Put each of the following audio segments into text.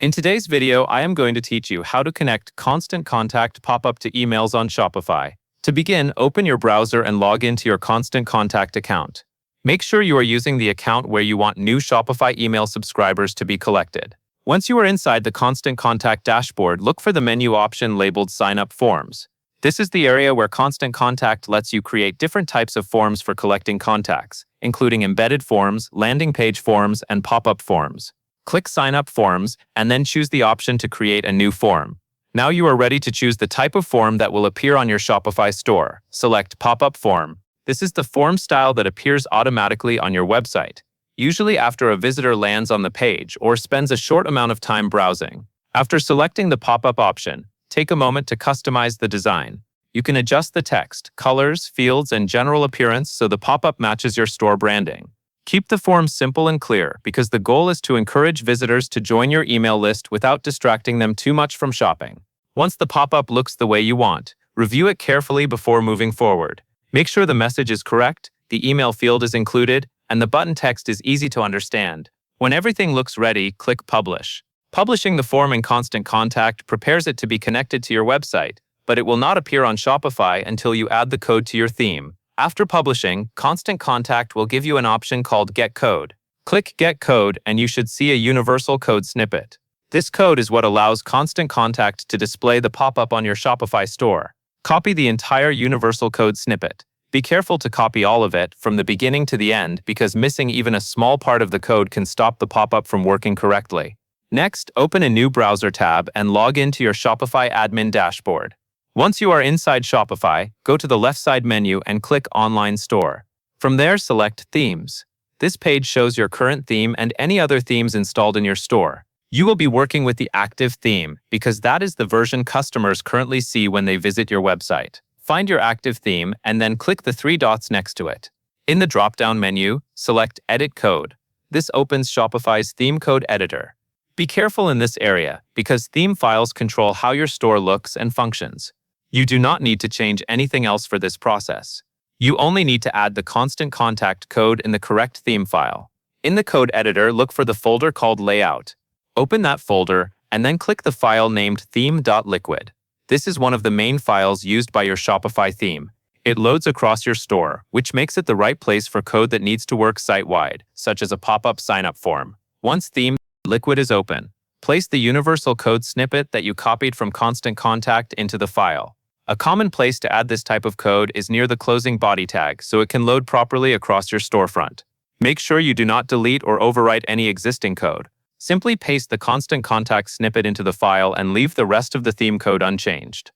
In today's video, I am going to teach you how to connect Constant Contact pop-up to emails on Shopify. To begin, open your browser and log into your Constant Contact account. Make sure you are using the account where you want new Shopify email subscribers to be collected. Once you are inside the Constant Contact dashboard, look for the menu option labeled Sign Up Forms. This is the area where Constant Contact lets you create different types of forms for collecting contacts, including embedded forms, landing page forms, and pop-up forms. Click Sign Up Forms, and then choose the option to create a new form. Now you are ready to choose the type of form that will appear on your Shopify store. Select Pop-up Form. This is the form style that appears automatically on your website, usually after a visitor lands on the page or spends a short amount of time browsing. After selecting the pop-up option, take a moment to customize the design. You can adjust the text, colors, fields, and general appearance so the pop-up matches your store branding. Keep the form simple and clear because the goal is to encourage visitors to join your email list without distracting them too much from shopping. Once the pop-up looks the way you want, review it carefully before moving forward. Make sure the message is correct, the email field is included, and the button text is easy to understand. When everything looks ready, click Publish. Publishing the form in Constant Contact prepares it to be connected to your website, but it will not appear on Shopify until you add the code to your theme. After publishing, Constant Contact will give you an option called Get Code. Click Get Code and you should see a universal code snippet. This code is what allows Constant Contact to display the pop-up on your Shopify store. Copy the entire universal code snippet. Be careful to copy all of it from the beginning to the end because missing even a small part of the code can stop the pop-up from working correctly. Next, open a new browser tab and log into your Shopify admin dashboard. Once you are inside Shopify, go to the left side menu and click Online Store. From there, select Themes. This page shows your current theme and any other themes installed in your store. You will be working with the active theme because that is the version customers currently see when they visit your website. Find your active theme and then click the three dots next to it. In the drop-down menu, select Edit Code. This opens Shopify's theme code editor. Be careful in this area because theme files control how your store looks and functions. You do not need to change anything else for this process. You only need to add the Constant Contact code in the correct theme file. In the code editor, look for the folder called Layout. Open that folder and then click the file named theme.liquid. This is one of the main files used by your Shopify theme. It loads across your store, which makes it the right place for code that needs to work site-wide, such as a pop-up sign-up form. Once theme.liquid is open, place the universal code snippet that you copied from Constant Contact into the file. A common place to add this type of code is near the closing body tag so it can load properly across your storefront. Make sure you do not delete or overwrite any existing code. Simply paste the Constant Contact snippet into the file and leave the rest of the theme code unchanged.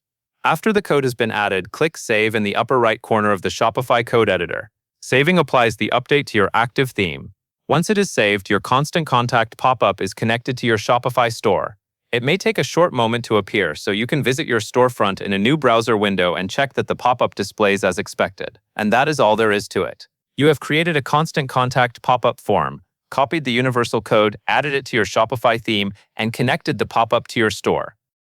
After the code has been added, click Save in the upper right corner of the Shopify code editor. Saving applies the update to your active theme. Once it is saved, your Constant Contact pop-up is connected to your Shopify store. It may take a short moment to appear, so you can visit your storefront in a new browser window and check that the pop-up displays as expected. And that is all there is to it. You have created a Constant Contact pop-up form, copied the universal code, added it to your Shopify theme, and connected the pop-up to your store.